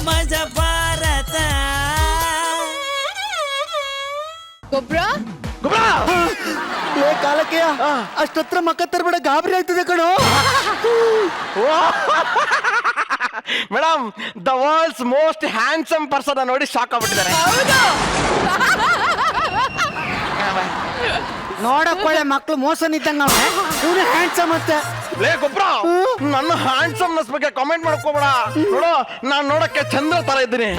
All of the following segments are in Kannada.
ಮಜ ಭಾರತ ಗೊಬ್ರ ಕಾಲಕ್ಕೆ ಅಷ್ಟತ್ರ ಮಕ್ಕ ತರಬೇಡ, ಗಾಬರಿ ಆಯ್ತದೆ ಕಣೋ. Madam, the world's most handsome person ನೋಡಿ ಶಾಕ್ ಆಗ್ಬಿಟ್ಟಿದ್ದಾರೆ. ನೋಡಕ್ಕೊಳ್ಳೆ ಮಕ್ಳು ಮೋಸನ್ ಇದ್ದಂಗ ಇವನು ಹ್ಯಾಂಡ್ಸಮ್ ಮತ್ತೆ. ಲೇ ಗೊಬ್ರ, ನನ್ನ ಹ್ಯಾಂಡ್ಸಮ್ನೆಸ್ ಬಗ್ಗೆ ಕಾಮೆಂಟ್ ಮಾಡ್ಕೋಬೇಡ. ನೋಡು, ನಾನ್ ನೋಡಕ್ಕೆ ಚಂದ್ರ ತರ ಇದ್ದೀನಿ,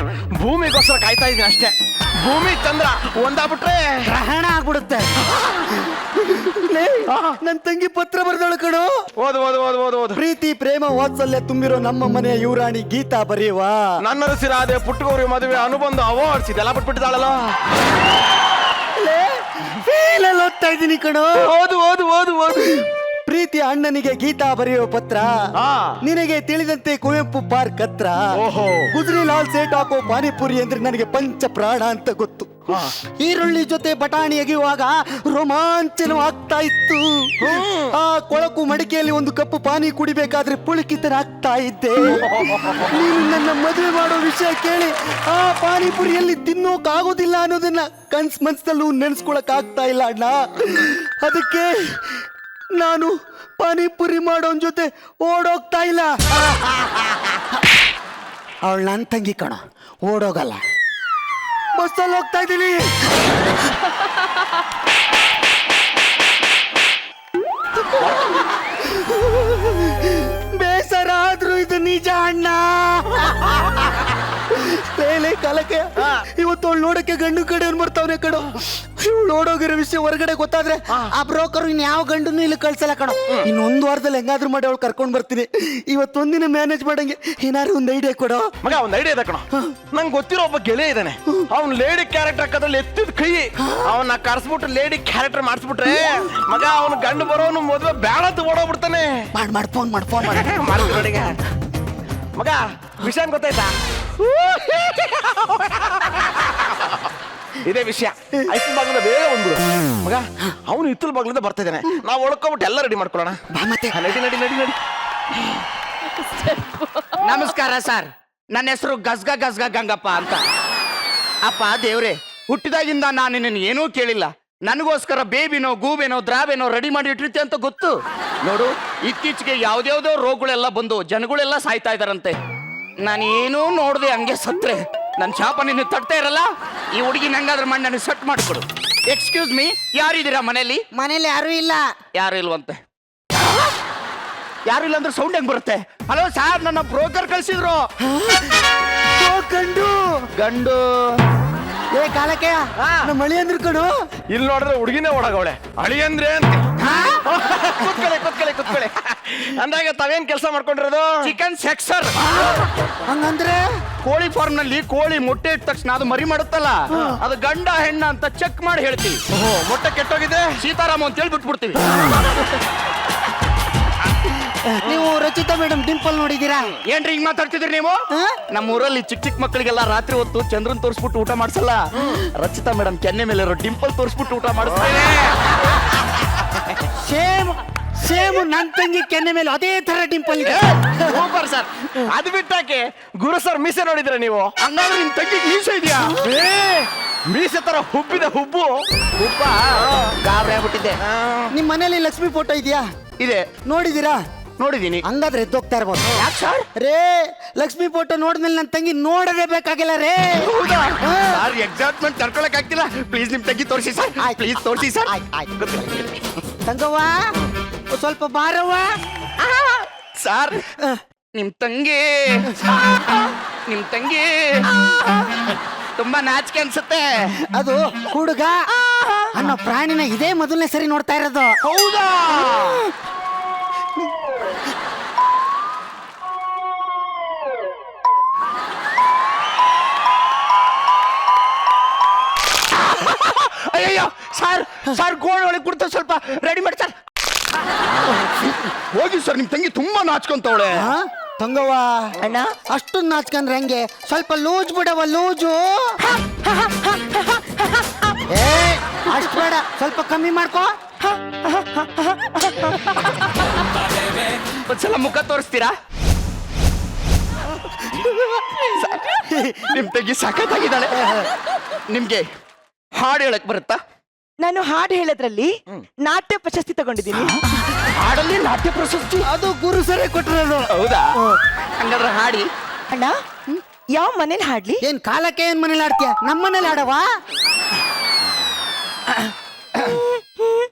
ಭೂಮಿಗೋಸ್ಕರ ಕಾಯ್ತಾ ಇದ್ದೀನಿ ಅಷ್ಟೇ. ಭೂಮಿ ಚಂದ್ರ ಒಂದಾಗ್ಬಿಟ್ರೆ ಗ್ರಹಣ ಆಗ್ಬಿಡುತ್ತೆ. ನನ್ ತಂಗಿ ಪತ್ರ ಬರ್ದಳು ಕಣೋ. ಓದು ಓದು ಓದು ಓದು ಓದು. ಪ್ರೀತಿ ಪ್ರೇಮ ವಾತ್ಸಲ್ಯ ತುಂಬಿರೋ ನಮ್ಮ ಮನೆಯ ಯುವರಾಣಿ ಗೀತಾ ಬರೆಯುವ ನನ್ನ ಸಿರಾದೆ ಪುಟ್ಟಗೌರಿ ಮದುವೆ ಅನುಬಂಧ ಅವಾರ್ಡ್ಸ್ ಇದೆಲ್ಲ ಬಿಟ್ಬಿಟ್ಟಿದ್ದಾಳಲ್ಲ. ಫೀಲಲ್ಲಿ ಓದ್ತಾ ಇದ್ದೀನಿ ಕಣೋ. ಓದು ಓದು ಓದು ಓದು. ಪ್ರೀತಿಯ ಅಣ್ಣನಿಗೆ ಗೀತಾ ಬರೆಯುವ ಪತ್ರ, ನಿನಗೆ ತಿಳಿದಂತೆ ಕುವೆಂಪು ಪಾರ್ಕ್ ಹತ್ರ ಗುಜರಿಲಾಲ್ ಸೇಟ್ ಹಾಕೋ ಪಾನಿಪುರಿ ಅಂದ್ರೆ ನನಗೆ ಪಂಚ ಪ್ರಾಣ ಅಂತ ಗೊತ್ತು. ಈರುಳ್ಳಿ ಜೊತೆ ಬಟಾಣಿ ಎಗೆಯುವಾಗ ರೋಮಾಂಚನವಾಗ್ತಾ ಇತ್ತು. ಆ ಕೊಳಕು ಮಡಿಕೆಯಲ್ಲಿ ಒಂದು ಕಪ್ಪು ಪಾನಿ ಕುಡಿಬೇಕಾದ್ರೆ ಪುಳಿಕಿತನಾಗ್ತಾ ಇದ್ದೆ. ನೀನು ನನ್ನ ಮದುವೆ ಮಾಡೋ ವಿಷಯ ಕೇಳಿ ಆ ಪಾನಿಪುರಿಯಲ್ಲಿ ತಿನ್ನೋಕಾಗೋದಿಲ್ಲ ಅನ್ನೋದನ್ನ ಮನ್ಸಲ್ಲೂ ನೆನ್ಸ್ಕೊಳಕ್ ಆಗ್ತಾ ಇಲ್ಲ ಅಣ್ಣ. ಅದಕ್ಕೆ ನಾನು ಪಾನಿಪುರಿ ಮಾಡೋನ್ ಜೊತೆ ಓಡೋಗ್ತಾ ಇಲ್ಲ. ಅವಳು ನನ್ನ ತಂಗಿ ಕಣ, ಓಡೋಗಲ್ಲ. ಬಸ್ಸಲ್ಲಿ ಹೋಗ್ತಾ ಇದ್ದೀನಿ. ಬೇಸರ ಆದ್ರೂ ಇದು ನಿಜ ಅಣ್ಣ. ಕಾಲಕ್ಕೆ ಇವತ್ತು ಅವಳು ನೋಡಕ್ಕೆ ಗಂಡು ಕಡೆ ಬರ್ತಾವನೆ ಕಣೋ. ಇವಳು ಓಡೋಗಿರೋ ವಿಷಯ ಹೊರಗಡೆ ಗೊತ್ತಾದ್ರೆ ಆ ಬ್ರೋಕರ್ ಇನ್ ಯಾವ ಗಂಡನ್ನು ಇಲ್ಲಿ ಕಳ್ಸಲ್ಲ ಕಣೋ. ಇನ್ನೊಂದು ವಾರದಲ್ಲಿ ಹೆಂಗಾದ್ರೂ ಮಾಡಿ ಅವಳು ಕರ್ಕೊಂಡ್ ಬರ್ತೀನಿ. ಇವತ್ತೊಂದಿನ ಮ್ಯಾನೇಜ್ ಮಾಡಂಗೆ ಏನಾದ್ರು ಒಂದ್ ಐಡಿಯಾ ಕೊಡೋ. ಮಗ, ಒಂದ್ ಐಡಿಯಾ ಇದೆ ಕಣೋ. ನಂಗೆ ಗೊತ್ತಿರೋ ಒಬ್ಬ ಗೆಳೆಯ ಇದ್ದಾನೆ. ಅವ್ನು ಲೇಡಿ ಕ್ಯಾರೆಕ್ಟರ್ ಹಾಕೋದ್ರಲ್ಲಿ ಎತ್ತಿದ ಕೈ. ಅವನ್ನ ಕರ್ಸ್ಬಿಟ್ಟು ಲೇಡಿ ಕ್ಯಾರೆಕ್ಟರ್ ಮಾಡಿಸ್ಬಿಟ್ರೆ ಮಗ ಅವನು ಗಂಡು ಬರೋನು ಮದುವೆ ಬೇಡ ಅಂತ ಓಡೋಗ್ಬಿಡ್ತಾನೆ. ಫೋನ್ ಮಾಡಿ ಮಗ, ವಿಷಯ ಗೊತ್ತಾಯ್ತಾ? ಇದೇ ವಿಷಯ. ಐತಲ್ ಬಾಗ್ಲಿಂದ ಬೇಗ ಬಂದ್ಬಿಡು ಮಗ. ಅವನು ಇತ್ತಲ್ ಬಾಗ್ಲಿಂದ ಬರ್ತಾ ಇದ್ದಾನೆ. ನಾವು ಒಳ್ಕೊಬಿಟ್ಟು ಎಲ್ಲ ರೆಡಿ ಮಾಡ್ಕೊಳ್ಳೋಣ. ನಡಿ ನಡಿ ನಡಿ ನಡಿ. ನಮಸ್ಕಾರ ಸರ್, ನನ್ನ ಹೆಸರು ಗಸ್ಗ ಗಂಗಪ್ಪ ಅಂತ. ಅಪ್ಪ ದೇವ್ರೆ, ಹುಟ್ಟಿದಾಗಿಂದ ನಾನು ನಿನ್ನ ಏನೂ ಕೇಳಿಲ್ಲ. ನನಗೋಸ್ಕರ ಬೇಬಿನೋ ಗೂಬೆನೋ ದ್ರಾಬೇನೋ ರೆಡಿ ಮಾಡಿ ಇಟ್ಟಿರ್ತೆ ಅಂತ ಗೊತ್ತು. ನೋಡು, ಇತ್ತೀಚೆಗೆ ಯಾವ್ದ್ಯಾವ್ದೋ ರೋಗಗಳೆಲ್ಲ ಬಂದು ಜನಗಳೆಲ್ಲ ಸಾಯ್ತಾ ಇದಾರಂತೆ. ನಾನು ಏನೂ ನೋಡ್ದೆ ಹಂಗೆ ಸತ್ರೆ ನನ್ನ ಶಾಪ ನಿನ್ನ ತಟ್ತಾ ಇರಲ್ಲ. ಈ ಹುಡುಗಿ ನಂಗಾದ್ರೆ ಮಾಡಿ ನನಗೆ ಸೆಟ್ ಮಾಡಿಕೊಡು. ಎಕ್ಸ್ಕ್ಯೂಸ್ ಮೀ, ಯಾರಿದ್ದೀರಾ ಮನೇಲಿ? ಮನೇಲಿ ಯಾರು ಇಲ್ಲ. ಯಾರು ಇಲ್ವಂತೆ? ಯಾರು ಇಲ್ಲ ಅಂದ್ರೆ ಸೌಂಡ್ ಹೆಂಗ್ ಬರುತ್ತೆ? ಹಲೋ ಸಾರ್, ನನ್ನ ಬ್ರೋಕರ್ ಕಳ್ಸಿದ್ರು. ಗಂಡು ಕಾಲಕ್ಕೆ ನಮ್ಮ ಮಳಿ ಅಂದ್ರು ಕಣು. ಇಲ್ಲಿ ನೋಡಿದ್ರೆ ಹುಡುಗಿನೇ ಓಡಾಗವಳೆ. ಅಳಿ ಅಂದ್ರೆ ಅಂತ ಕುತ್ಕೊಳ್ಳಿ. ಅಂದಾಗ ತಾವೇನ್ ಕೆಲಸ ಮಾಡ್ಕೊಂಡಿರೋದು? ಚಿಕನ್ ಸೆಕ್ಸರ್. ಹಂಗಂದ್ರೆ ಕೋಳಿ ಫಾರ್ಮ್ ನಲ್ಲಿ ಕೋಳಿ ಮೊಟ್ಟೆ ಇಟ್ಟ ತಕ್ಷಣ ಅದು ಮರಿ ಮಾಡುತ್ತಲ್ಲ, ಅದು ಗಂಡ ಹೆಣ್ಣ ಅಂತ ಚೆಕ್ ಮಾಡಿ ಹೇಳ್ತೀವಿ. ಮೊಟ್ಟೆ ಕೆಟ್ಟೋಗಿದೆ ಸೀತಾರಾಮ ಅಂತ ಹೇಳಿ ಬಿಟ್ಬಿಡ್ತೀವಿ. ನೀವು ರಚಿತಾ ಮೇಡಮ್ ಡಿಂಪಲ್ ನೋಡಿದೀರಾ? ಏನ್ರಿ ಹಿಂಗ್ ಮಾತಾಡ್ತಿದ್ರಿ ನೀವು? ನಮ್ಮ ಊರಲ್ಲಿ ಚಿಕ್ಕ ಮಕ್ಕಳಿಗೆಲ್ಲ ರಾತ್ರಿ ಹೊತ್ತು ಚಂದ್ರನ್ ತೋರಿಸ್ಬಿಟ್ಟು ಊಟ ಮಾಡ್ಸಲ್ಲ. ರಚಿತಾ ಮೇಡಮ್ ಕೆನ್ನೆ ಮೇಲೆ ಇರೋ ಡಿಂಪಲ್ ತೋರಿಸ್ಬಿಟ್ಟು ಊಟ ಮಾಡಿಸ್ತಾರೆ. ಸೇಮ್ ನನ್ ತಂಗಿ ಕೆನ್ನೆ ಮೇಲೆ ಅದೇ ತರ ಡಿಂಪಲ್ ಇದೆ. Super sir. ಅದು ಬಿಟ್ಟಾಕೆ ಗುರು ಸರ್ ಮೀಸೆ ನೋಡಿದ್ರೆ ನೀವು? ಹಂಗಾದ್ರೆ ನಿಮ್ ತಂಗಿ ಮೀಸೆ ಇದೆಯಾ? ಮೀಸೆ ತರ ಹುಬ್ಬಿದ ಹುಬ್ಬು. ಗಾಬರಿ ಆಗ್ಬಿಟ್ಟಿದ್ದೆ. ನಿಮ್ ಮನೇಲಿ ಲಕ್ಷ್ಮಿ ಫೋಟೋ ಇದೆಯಾ? ಇದೆ. ನೋಡಿದೀರಾ? ನೋಡಿದೀನಿ. ಹಂಗಾದ್ರೆ ಎದ್ದೋಗ್ತಾ ಇರ್ಬೋದು. ಯಾಕೆ ಸರ್? ರೇ, ಲಕ್ಷ್ಮಿ ಫೋಟೋ ನೋಡಿದ್ಮೇಲೆ ನನ್ನ ತಂಗಿ ನೋಡದೇ ಬೇಕಾಗಿಲ್ಲ ರೇ. ಸರ್, ಎಕ್ಸೈಟ್ಮೆಂಟ್ ತಡ್ಕೊಳಕ್ ಆಗ್ತಿಲ್ಲ. ಪ್ಲೀಸ್ ನಿಮ್ ತಂಗಿ ತೋರಿಸಿ ಸರ್. ಪ್ಲೀಸ್ ತೋರಿಸಿ ಸರ್. ತಂಗವ್ವ, ಸ್ವಲ್ಪ ಬಾರವ್ವ. ಸರ್, ನಿಮ್ ತಂಗಿ ತುಂಬಾ ನಾಚಿಕೆ ಅನ್ಸುತ್ತೆ. ಅದು ಹುಡುಗ ಅನ್ನೋ ಪ್ರಾಣಿನ ಇದೇ ಮೊದಲನೇ ಸರಿ ನೋಡ್ತಾ ಇರೋದು. ಹೌದಾ? ಅಯ್ಯಯ್ಯೋ ಸರ್, ಗೋಳ್ ಒಳಗೆ ಕೊಡ್ತಾ ಸ್ವಲ್ಪ ರೆಡಿ ಮಾಡಿ ಸರ್. ಹೋಗಿ ಸರ್, ನಿಮ್ ತಂಗಿ ತುಂಬಾ ನಾಚ್ಕೊಂತವಳೆ. ತಂಗವ್ವ, ಅಣ್ಣ ಅಷ್ಟೊಂದು ನಾಚ್ಕೊಂಡ್ರೆ ಹೆಂಗೆ? ಸ್ವಲ್ಪ ಲೂಜ್ ಬಿಡವ, ಲೂಜು. ಅಷ್ಟು ಬೇಡ, ಸ್ವಲ್ಪ ಕಮ್ಮಿ ಮಾಡ್ಕೋ. ಒಂದ್ಸಲ ಮುಖ ತೋರಿಸ್ತೀರಾ? ನಿಮ್ ತಂಗಿ ಸಖತ್ತಾಗಿದ್ದಾಳೆ. ನಿಮ್ಗೆ ಹಾಡು ಹೇಳಕ್ ಬರುತ್ತಾ? ನಾನು ಹಾಡು ಹೇಳೋದ್ರಲ್ಲಿ ನಾಟ್ಯ ಪ್ರಶಸ್ತಿ ತಗೊಂಡಿದ್ದೀನಿ. ಹಾಡಲ್ಲಿ ನಾಟ್ಯ ಪ್ರಶಸ್ತಿ? ಅದು ಗುರು ಸರಿ ಕೊಟ್ಟಿರೋದು. ಹೌದಾ? ಹಂಗಾದ್ರೆ ಹಾಡಿ. ಅಣ್ಣ ಯಾವ ಮನೇಲಿ ಹಾಡ್ಲಿ? ಏನ್ ಕಾಲಕ್ಕೆ ಏನ್ ಮನೇಲಿ ಆಡ್ತೀಯ? ನಮ್ಮ ಮನೇಲಿ ಆಡವಾ?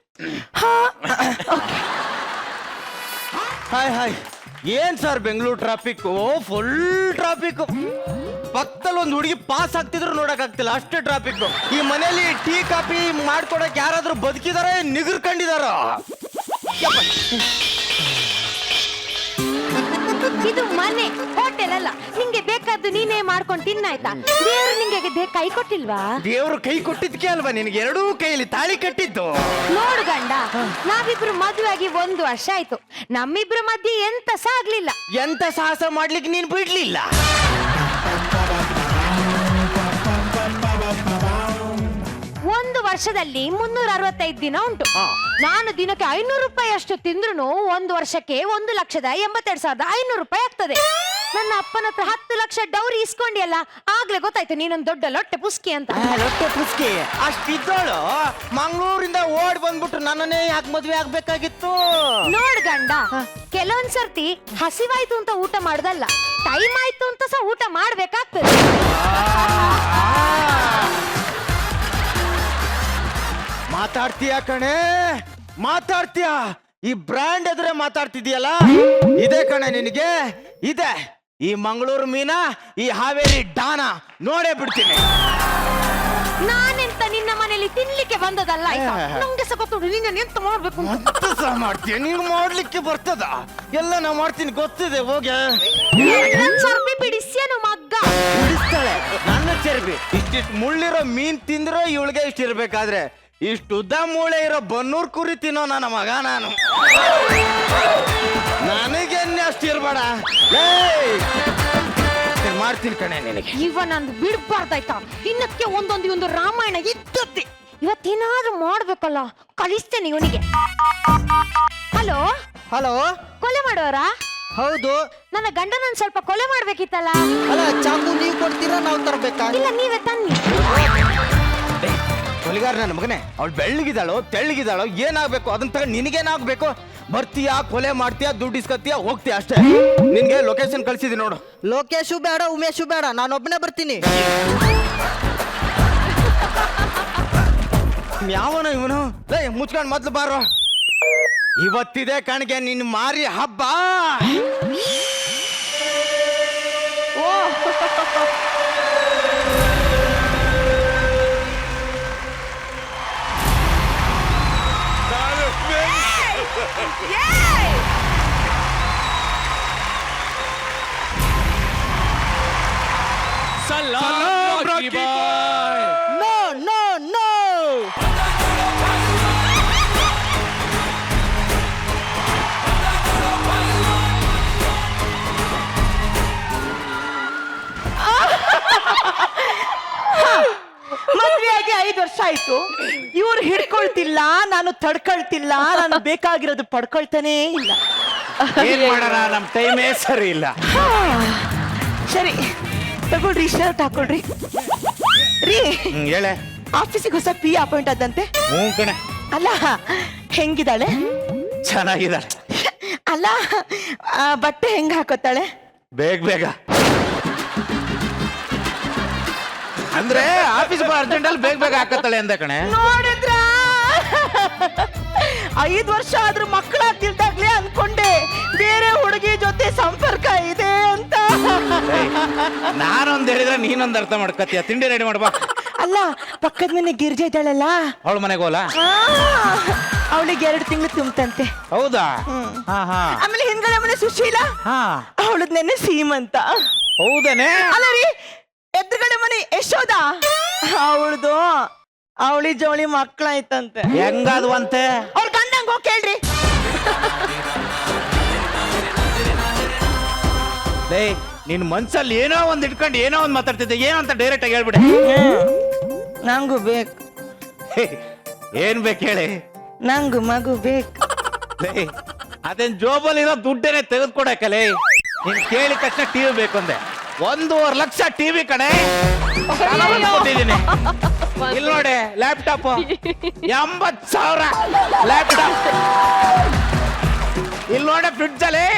Hi hi. ಏನ್ sir Bengaluru traffic, full traffic. ಪಕ್ಕದಲ್ಲಿ ಒಂದು ಹುಡುಗಿ ಪಾಸ್ ಆಗ್ತಿದ್ರು ನೋಡಕ್ ಆಗ್ತಿಲ್ಲ, ಅಷ್ಟೇ ಟ್ರಾಫಿಕ್. ಈ ಮನೇಲಿ ಟೀ ಕಾಫಿ ಮಾಡ್ಕೊಡಕ್ ಯಾರಾದ್ರೂ ಬದುಕಿದಾರ ನಿಗರ್ಕೊಂಡಿದಾರ? ಇದು ಮನೆ, ಹೋಟೆಲ್ ಅಲ್ಲ. ನಿಂಗೆ ಬೇಕಾದ್ದು ನೀನೇ ಮಾಡ್ಕೊಂಡು ತಿನ್ನಾಯ್ತಾ? ದೇವ್ರು ನಿಂಗೆ ಕೈ ಕೊಟ್ಟಿಲ್ವಾ? ದೇವ್ರು ಕೈ ಕೊಟ್ಟಿದ್ಕೆ ಅಲ್ವಾ ನಿನಗೆ ಎರಡೂ ಕೈಯಲ್ಲಿ ತಾಳಿ ಕಟ್ಟಿದ್ದು? ನೋಡು ಗಂಡ, ನಾವಿಬ್ರು ಮದುವೆ ಆಗಿ 1 ವರ್ಷ ಆಯ್ತು. ನಮ್ಮಿಬ್ರ ಮಧ್ಯೆ ಎಂತ ಸಹ ಆಗ್ಲಿಲ್ಲ. ಎಂತ ಸಾಹಸ ಮಾಡ್ಲಿಕ್ಕೆ ನೀನ್ ಬಿಡ್ಲಿಲ್ಲ. 1 ವರ್ಷದಲ್ಲಿ 365 ದಿನ ಉಂಟು. ನಾನು ದಿನಕ್ಕೆ 500 ರೂಪಾಯಿ ಅಷ್ಟು ತಿಂದ್ರು 1 ವರ್ಷಕ್ಕೆ 1,82,500 ರೂಪಾಯಿ ಆಗ್ತದೆ. ನನ್ನ ಅಪ್ಪನ ಹತ್ರ 10 ಲಕ್ಷ ಡೌರಿ ಇಸ್ಕೊಂಡಿಯಲ್ಲ, ಆಗ್ಲೇ ಗೊತ್ತಾಯ್ತು ನೀನೊಂದು ದೊಡ್ಡ ಲೊಟ್ಟೆ ಪುಸ್ಕಿ ಅಂತ. ರೊಟ್ಟೆ ಪುಸ್ಕಿ ಅಷ್ಟಿದ್ದೋಳು ಮಂಗಳೂರಿಂದ ಓಡ್ ಬಂದ್ಬಿಟ್ಟು ನನ್ನನ್ನೇ ಯಾಕೆ ಮದ್ವೆ ಆಗ್ಬೇಕಾಗಿತ್ತು? ನೋಡ್ ಗಂಡ, ಕೆಲವೊಂದ್ ಸರ್ತಿ ಹಸಿವಾಯ್ತು ಅಂತ ಊಟ ಮಾಡುದಲ್ಲ, ಟೈಮ್ ಆಯ್ತು ಅಂತ ಸಹ ಊಟ ಮಾಡ್ಬೇಕಾಗ್ತದೆ. ಮಾತಾಡ್ತೀಯ ಕಣೆ, ಮಾತಾಡ್ತೀಯ. ಈ ಬ್ರ್ಯಾಂಡ್ ಎದುರೇ ಮಾತಾಡ್ತಿದ್ಯಲ್ಲ, ಇದೆ ಕಣೆ ನಿನಗೆ ಇದೆ. ಈ ಮಂಗಳೂರು ಮೀನಾ, ಈ ಹಾವೇರಿ ಡಾನ ನೋಡೇ ಬಿಡ್ತೀನಿ. ನಾನೆಂತ ನಿನ್ನ ಮನೇಲಿ ತಿನ್ಲಿಕ್ಕೆ ಬಂದದಲ್ಲ, ಆಯ್ತಾ? ನಂಗೆ ಸಹ ಗೊತ್ತುಂಟು ನೀನು ಎಂತ ಮಾಡ್ಬೇಕು ಅಂತ. ಅಂತ ಸಹ ಮಾಡ್ತೀಯ ನೀನು? ಮಾಡ್ಲಿಕ್ಕೆ ಬರ್ತದ? ಎಲ್ಲ ನಾ ಮಾಡ್ತೀನಿ, ಗೊತ್ತಿದೆ. ಹೋಗೆ ನನ್ ಚರ್ಬಿ ಬಿಡಿಸ್ಯನು ಮಗ್ಗ. ಬಿಡಿಸ್ತಾಳೆ ನನ್ನ ಚರ್ಬಿ. ಇಷ್ಟಿಷ್ಟು ಮುಳ್ಳಿರೋ ಮೀನ್ ತಿಂದ್ರೆ ಇವಳಿಗೆ ಇಷ್ಟ ಇರ್ಬೇಕಾದ್ರೆ, ಇಷ್ಟು ಉದ್ದ ಮೂಳೆ ಇರೋ ಬನ್ನೂರ್ ಕುರಿ ತಿನ್ನೋ ನನ್ನ ಮಗ ನಾನು. ನನಗೆನ್ನೆ ಅಷ್ಟು ಇರ್ಬೇಡ. ಮಾಡ್ತೀನಿ ಕಣೆ ನಿನಗೆ. ಇವ ನಂದು ಬಿಡ್ಬಾರ್ದಾಯ್ತಾ? ದಿನಕ್ಕೆ ಒಂದೊಂದು ರಾಮಾಯಣ ಇದ್ದದ್ದೆ. ಇವತ್ತೇನಾದ್ರೂ ಮಾಡ್ಬೇಕಲ್ಲ, ಕಳಿಸ್ತೇನೆ ಇವನಿಗೆ. ಹಲೋ ಹಲೋ, ಕೊಲೆ ಮಾಡೋರಾ? ಹೌದು. ನನ್ನ ಗಂಡನನ್ನ ಸ್ವಲ್ಪ ಕೊಲೆ ಮಾಡ್ಬೇಕಿತ್ತಲ್ಲ. ಅಲ್ಲ, ಚಾಕು ನೀವು ಕೊಡ್ತೀರಾ, ನಾವು ತರಬೇಕಾ? ಇಲ್ಲ, ನೀವೇ ತನ್ನಿ. ಕೊಲೆಗಾರ ನನ್ನ ಮಗನೇ, ಅವಳು ಬೆಳ್ಳಗಿದಾಳೋ ತೆಳ್ಳಗಿದಾಳೋ ಏನಾಗ್ಬೇಕು ಅದನ್ನ ತಗೊಂಡು ನಿನಗೇನಾಗ್ಬೇಕು? ಬರ್ತೀಯಾ, ಕೊಲೆ ಮಾಡ್ತೀಯಾ, ದುಡ್ಡು ಇಸ್ಕತ್ತೀಯಾ, ಹೋಗ್ತೀಯ ಅಷ್ಟೇ. ನಿನ್ಗೆ ಲೊಕೇಶನ್ ಕಳ್ಸಿದಿ ನೋಡು. ಲೋಕೇಶು ಬೇಡ, ಉಮೇಶು ಬೇಡ, ನಾನೊಬ್ಬನೇ ಬರ್ತೀನಿ. ಯಾವನ ಇವನು? ಮುಚ್ಕೊಂಡು ಮೊದ್ಲು ಬಾರೋ. ಇವತ್ತಿದೆ ಕಣ್ಗೆ ನಿನ್ ಮಾರಿ ಹಬ್ಬ. No no no. ಮದ್ವೆಯಾಗಿ 5 ವರ್ಷ ಆಯ್ತು. ಇವ್ರು ಹಿಡ್ಕೊಳ್ತಿಲ್ಲ, ನಾನು ತಡ್ಕೊಳ್ತಿಲ್ಲ, ನಾನು ಬೇಕಾಗಿರೋದು ಪಡ್ಕೊಳ್ತಾನೇ ಇಲ್ಲ. ಏನ್ ಮಾಡೋಣ, ನಮ್ ಟೈಮೇ ಸರಿ ಇಲ್ಲ. ಸರಿ ತಗೊಳ್ರಿ, ಶರ್ಟ್ ಹಾಕೊಳ್ರಿ. ರೀ, ಹೇಳೆ. ಆಫೀಸಿಗೆ ಹೊಸ ಪಿ ಅಪಾಯಿಂಟ್ ಆದಂತೆ. ಹ್ಞೂ ಕಣೆ, ಅಲ್ಲ, ಹೆಂಗಿದ್ದಾಳೆ? ಚೆನ್ನಾಗಿದ್ದಾಳೆ. ಅಲ್ಲ, ಬಟ್ಟೆ ಹೆಂಗ್ ಹಾಕೋತಾಳೆ? ಬೇಗ ಬೇಗ ಅಂದ್ರೆ ಆಫೀಸ್ ಅರ್ಜೆಂಟ್ ಅಲ್ಲಿ ಬೇಗ ಬೇಗ ಹಾಕತ್ತಾಳೆ ಅಂದ ಕಣೆ. ನೋಡಿದ್ರ 5 ವರ್ಷ ಆದ್ರೂ ಮಕ್ಕಳಾಗ್ತಿಲ್ದಾಗ್ಲೇ ಅನ್ಕೊಂಡೆ ಬೇರೆ ಹುಡುಗಿ ಜೊತೆ ಸಂಪರ್ಕ ಇದೆ ಅಂತ. ನಾನೊಂದ್ ಹೇಳಿದ್ರೆ ನೀನೊಂದ್ ಅರ್ಥ ಮಾಡ್ಕತ್ತೀಯ. ತಿಂಡಿ ರೆಡಿ ಮಾಡ್ಬಾ. ಅಲ್ಲ, ಪಕ್ಕದ ಮನೆ ಗಿರ್ಜೆ ಇದ್ದಾಳಲ್ಲ, ಅವಳ ಮನೆಗೆ ಹೋಲ. ಅವಳಿಗೆ 2 ತಿಂಗಳು ತುಂಬತಂತೆ. ಹೌದಾ? ಹಾ ಹಾ. ಆಮೇಲೆ ಹಿಂದ್ಗಡೆ ಮನೆ ಸುಶೀಲ, ಹಾ, ಅವಳದ್ ನೆನ್ನೆ ಸೀಮಂತ. ಹೌದನೇ? ಅಲ್ಲ ರೀ, ಎದುರುಗಡೆ ಮನೆ ಯಶೋದ, ಅವಳದು ಅವಳಿ ಜವಳಿ ಮಕ್ಕಳಾಯ್ತಂತೆ. ಹೆಂಗಾದ್ವಂತೆ? ಅವ್ರ ಗಂಡಂಗ್ ಹೋಗಿ ಕೇಳ್ರಿ. ನಿನ್ ಮನ್ಸಲ್ಲಿ ಏನೋ ಒಂದ್ ಇಟ್ಕೊಂಡು ಏನೋ ಒಂದ್ ಮಾತಾಡ್ತಿದ್ದೆ, ಏನೋ ಅಂತ ಡೈರೆಕ್ಟ್ ಆಗಿ ಹೇಳ್ಬಿಡೆ. ನಂಗೂ ಬೇಕು. ಏನ್ ಬೇಕು ಹೇಳಿ? ನಂಗೂ ಮಗು ಬೇಕು. ಅದೇನ್ ಜೋಬಲ್ಲಿರೋ ದುಡ್ಡೇನೆ ತೆಗೆದುಕೊಡಕಲೇ. ನೀನ್ ಕೇಳಿದ ತಕ್ಷಣ ಟಿವಿ ಬೇಕು ಅಂದೆ. 1.5 ಲಕ್ಷ ಟಿವಿ ಕಣೆ ಕೊಟ್ಟಿದ್ದೀನಿ. ಇಲ್ಲಿ ನೋಡಿ ಲ್ಯಾಪ್ಟಾಪ್ 80,000 ಲ್ಯಾಪ್ಟಾಪ್. ಇಲ್ಲಿ ನೋಡಿ ಫ್ರಿಡ್ಜ್ ಅಲ್ಲಿ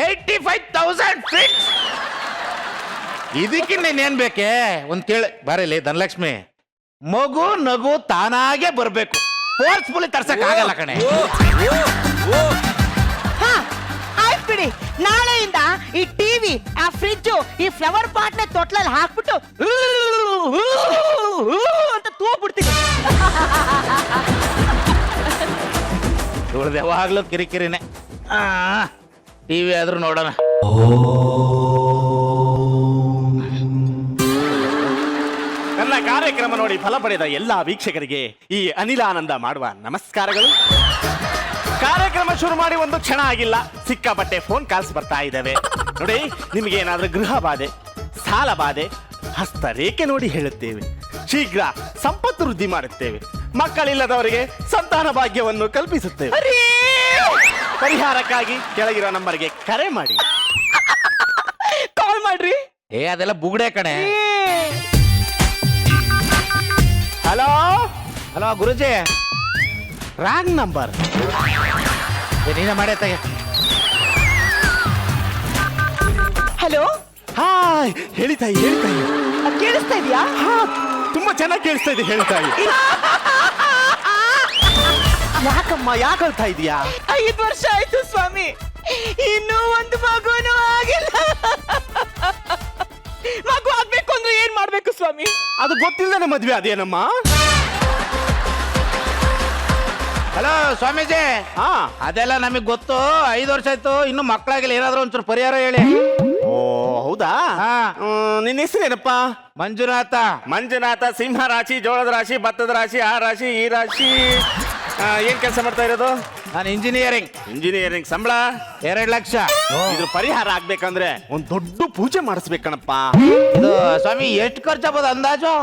85,000 ಫ್ರಿಡ್ಜ್. ಇದಕ್ಕಿನ್ನ ಇನ್ನೇನ್ ಬೇಕೆ? ಒಂದ್ ಕೇಳಿ ಬರಲಿ ಧನಲಕ್ಷ್ಮಿ, ಮಗು ನಗು ತಾನಾಗೆ ಬರ್ಬೇಕು, ಫೋರ್ಸ್ಫುಲಿ ತರ್ಸಕ್ ಆಗಲ್ಲ ಕಣೆ. ಹಾ ಆಯ್ತು ಬಿಡಿ, ನಾಳೆಯಿಂದ ಈ ಟಿವಿ, ಆ ಫ್ರಿಡ್ಜ್, ಈ ಫ್ಲವರ್ ಪಾಟ್ ನ ತೊಟ್ಲಲ್ಲಿ ಹಾಕ್ಬಿಟ್ಟು ಅಂತ ತೂಗ್ಬಿಡ್ತೀನಿ. ಇವಳ್ದು ಯಾವಾಗ್ಲೂ ಕಿರಿಕಿರಿನೇ. ಟಿವಿ ಆದ್ರೂ ನೋಡೋಣ. ನನ್ನ ಕಾರ್ಯಕ್ರಮ ನೋಡಿ ಫಲ ಪಡೆದ ಎಲ್ಲಾ ವೀಕ್ಷಕರಿಗೆ ಈ ಅನಿಲಾನಂದ ಮಾಡುವ ನಮಸ್ಕಾರಗಳು. ಕಾರ್ಯಕ್ರಮ ಶುರು ಮಾಡಿ ಒಂದು ಕ್ಷಣ ಆಗಿಲ್ಲ, ಸಿಕ್ಕಾಪಟ್ಟೆ ಫೋನ್ ಕಾಲ್ಸ್ ಬರ್ತಾ ಇದ್ದಾವೆ. ನೋಡಿ, ನಿಮಗೆ ಏನಾದ್ರೂ ಗೃಹ ಬಾಧೆ, ಸಾಲ ಬಾಧೆ, ಹಸ್ತರೇಖೆ ನೋಡಿ ಹೇಳುತ್ತೇವೆ. ಶೀಘ್ರ ಸಂಪತ್ತು ವೃದ್ಧಿ ಮಾಡುತ್ತೇವೆ. ಮಕ್ಕಳಿಲ್ಲದವರಿಗೆ ಸಂತಾನ ಭಾಗ್ಯವನ್ನು ಕಲ್ಪಿಸುತ್ತೇವೆ. ಪರಿಹಾರಕ್ಕಾಗಿ ಕೆಳಗಿರೋ ನಂಬರ್ಗೆ ಕರೆ ಮಾಡಿ, ಕಾಲ್ ಮಾಡ್ರಿ. ಅದೆಲ್ಲ ಬುಗುಡೆ ಕಣೆ. ಹಲೋ ಹಲೋ ಗುರುಜಿ, ರಾಂಗ್ ನಂಬರ್. ನೀನ ಮಾಡೇ ತಗ. ಹಲೋ, ಹಾಯ್, ಹೇಳಿ ತಾಯಿ, ಹೇಳಿ ತಾಯಿ. ಕೇಳಿಸ್ತಾ ಇದೆಯಾ? ಹಾ, ತುಂಬಾ ಚೆನ್ನಾಗಿ ಕೇಳಿಸ್ತಾ ಇದೆ, ಹೇಳಿ ತಾಯಿ. ಯಾಕಮ್ಮ, ಯಾಕೆ ಅಳ್ತಾ ಇದೀಯಾ? 5 ವರ್ಷ ಆಯ್ತು ಸ್ವಾಮಿ, ಇನ್ನೂ ಒಂದು ಮಗುನೂ ಆಗಿಲ್ಲ. ಮಗು ಆಗ್ಬೇಕು ಅಂದ್ರೆ ಏನ್ ಮಾಡ್ಬೇಕು ಸ್ವಾಮಿ? ಅದು ಗೊತ್ತಿಲ್ಲದೆ ಮದ್ವೆ ಅದೇನಮ್ಮ? ಹಲೋ ಸ್ವಾಮೀಜಿ, ಹಾ, ಅದೆಲ್ಲ ನಮಗ್ ಗೊತ್ತು. 5 ವರ್ಷ ಆಯ್ತು, ಇನ್ನು ಮಕ್ಕಳಾಗಿಲ್ಲ. ಏನಾದ್ರು ಒಂಚೂರು ಪರಿಹಾರ ಹೇಳಿ. ಓ ಹೌದಾ? ಹಾ. ನಿನ್ನ ಹೆಸರೇನಪ್ಪ? ಮಂಜುನಾಥ. ಮಂಜುನಾಥ. ಸಿಂಹ ರಾಶಿ, ಜೋಳದ ರಾಶಿ, ಭತ್ತದ ರಾಶಿ, ಆ ರಾಶಿ, ಈ ರಾಶಿ. ಏನ್ ಕೆಲಸ ಮಾಡ್ತಾ ಇರೋದು? ನಾನು ಇಂಜಿನಿಯರಿಂಗ್. ಇಂಜಿನಿಯರಿಂಗ್. ಸಂಬಳ 2 ಲಕ್ಷ. ಇದ್ರ ಪರಿಹಾರ ಆಗ್ಬೇಕಂದ್ರೆ ಒಂದ್ ದೊಡ್ಡ ಪೂಜೆ ಮಾಡಿಸ್ಬೇಕಣಪ್ಪ. ಇದು ಸ್ವಾಮಿ ಎಷ್ಟು ಖರ್ಚಾಗ್ಬೋದು ಅಂದಾಜು?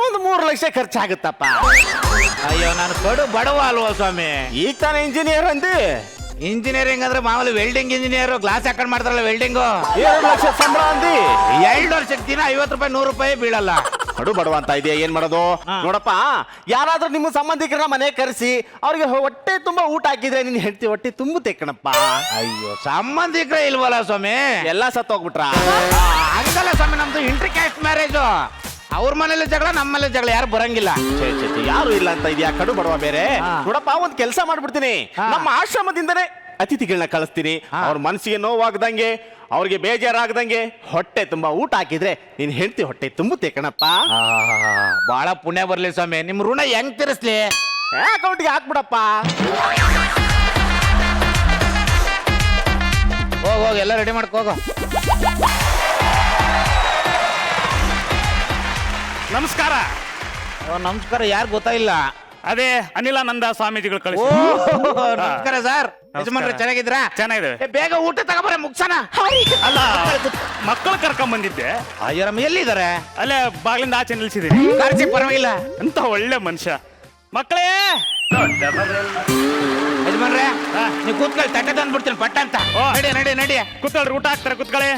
ಒಂದು 3 ಲಕ್ಷ ಖರ್ಚಾಗುತ್ತಪ್ಪ. ಅಯ್ಯೋ, ನಾನು ಕಡು ಬಡವ ಅಲ್ವಾ ಸ್ವಾಮಿ? ಈಗ ತಾನೇ ಇಂಜಿನಿಯರ್ ಅಂದಿ. ಇಂಜಿನಿಯರಿಂಗ್ ಅಂದ್ರೆ ಮಾಮೂಲಿ ವೆಲ್ಡಿಂಗ್ ಇಂಜಿನಿಯರ್, ಗ್ಲಾಸ್ ಹಾಕೊಂಡ್ ಮಾಡ್ತಾರಲ್ಲ ವೆಲ್ಡಿಂಗು. 2 ಲಕ್ಷ ಸಂಬಳ ಅಂದಿ. 2 ವರ್ಷಕ್ಕೆ ದಿನ 50 ರೂಪಾಯಿ 100 ರೂಪಾಯಿ ಬೀಳಲ್ಲ. ಕಡು ಬಡವ ಅಂತ ಇದೆಯಾ, ಏನ್ ಮಾಡೋದು? ನೋಡಪ್ಪ, ಯಾರಾದ್ರೂ ನಿಮ್ಮ ಸಂಬಂಧಿಕರನ್ನ ಮನೆ ಕರೆಸಿ ಅವ್ರಿಗೆ ಹೊಟ್ಟೆ ತುಂಬಾ ಊಟ ಹಾಕಿದ್ರೆ ನಿನ್ ಹೆಂಡತಿ ಹೊಟ್ಟೆ ತುಂಬುತ್ತೆ ಕಣಪ್ಪ. ಅಯ್ಯೋ, ಸಂಬಂಧಿಕರೇ ಇಲ್ವಲ್ಲ ಸ್ವಾಮಿ? ಎಲ್ಲ ಸತ್ತೋಗ್ಬಿಟ್ರ? ಹಂಗಲ್ಲ ಸ್ವಾಮಿ, ನಮ್ದು ಇಂಟರ್ ಕ್ಯಾಸ್ಟ್ ಮ್ಯಾರೇಜು. ಅವ್ರ ಮನೇಲಿ ಜಗಳ, ನಮ್ಮ ಮನೇಲಿ ಜಗಳ, ಯಾರು ಬರಂಗಿಲ್ಲ. ಯಾರು ಇಲ್ಲ ಅಂತ ಇದೆಯಾ? ಕಡು ಬಡವ ಬೇರೆ. ನೋಡಪ್ಪ, ಒಂದ್ ಕೆಲಸ ಮಾಡ್ಬಿಡ್ತೀನಿ. ನಮ್ಮ ಆಶ್ರಮದಿಂದನೇ ಅತಿಥಿಗಳನ್ನ ಕಳಿಸ್ತೀನಿ. ಅವ್ರ ಮನಸ್ಸಿಗೆ ನೋವಾಗದಂಗೆ, ಅವ್ರಿಗೆ ಬೇಜಾರಾಗದಂಗೆ ಹೊಟ್ಟೆ ತುಂಬಾ ಊಟ ಹಾಕಿದ್ರೆ ನಿನ್ ಹೆಂಡತಿ ಹೊಟ್ಟೆ ತುಂಬುತ್ತೆ ಕಣಪ್ಪ. ಬಹಳ ಪುಣ್ಯ ಬರ್ಲಿ ಸ್ವಾಮಿ. ನಿಮ್ ಋಣ ಹೆಂಗ್ ತೀರಿಸ್ಲಿ? ಅಕೌಂಟ್ಗೆ ಹಾಕ್ಬಿಡಪ್ಪ. ಹೋಗ್ ಎಲ್ಲ ರೆಡಿ ಮಾಡ್ಕೋಗ. ನಮಸ್ಕಾರ. ನಮಸ್ಕಾರ. ಯಾರು ಗೊತ್ತಾಯಿಲ್ಲ? ಅದೇ ಅನಿಲಾನಂದ ಸ್ವಾಮೀಜಿಗಳು ಕಳಿಸಿ. ನಮಸ್ಕಾರ ಸರ್. ಯಜಮಾನ್ರೆ ಚೆನ್ನಾಗಿದ್ರಾ? ಚೆನ್ನಾಗಿದೆ. ಬೇಗ ಊಟ ತಗೋಬರ, ಮುಗ್ಸನ. ಅಲ್ಲ, ಮಕ್ಕಳು ಕರ್ಕೊಂಡ್ ಬಂದಿದ್ದೆ. ಅಯ್ಯರಮ್ಮ ಎಲ್ಲಿದ್ದಾರೆ? ಅಲ್ಲೇ ಬಾಗಿಲಿಂದ ಆಚೆ ನಿಲ್ಸಿದೀನಿ. ಕಾರ್ಸಿ ಪರವಾಗಿಲ್ಲ ಅಂತ ಒಳ್ಳೆ ಮನುಷ್ಯ. ಮಕ್ಕಳೇ, ಯಜಮಾನ್ರೆ ನೀವು ಕೂತ್ಕೊಳ್ಳಿ, ತಟ್ಟೆ ತಂದ್ಬಿಡ್ತೀನಿ ಪಟ್ಟ ಅಂತ. ನಡಿ ನಡಿ ನಡಿ. ಕೂತ್ಕೊಳ್ರಿ, ಊಟ ಹಾಕ್ತಾರೆ, ಕೂತ್ಕೊಳ್ಳಿ.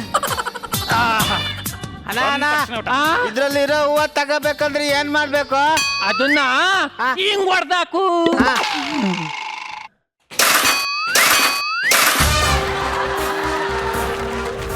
ಇದ್ರಲ್ಲಿರೋ ಹೂವ ತಗೋಬೇಕಂದ್ರೆ ಏನ್ ಮಾಡ್ಬೇಕು? ಅದನ್ನ ಹಿಂಗ್ ಹೊಡ್ದಾಕು.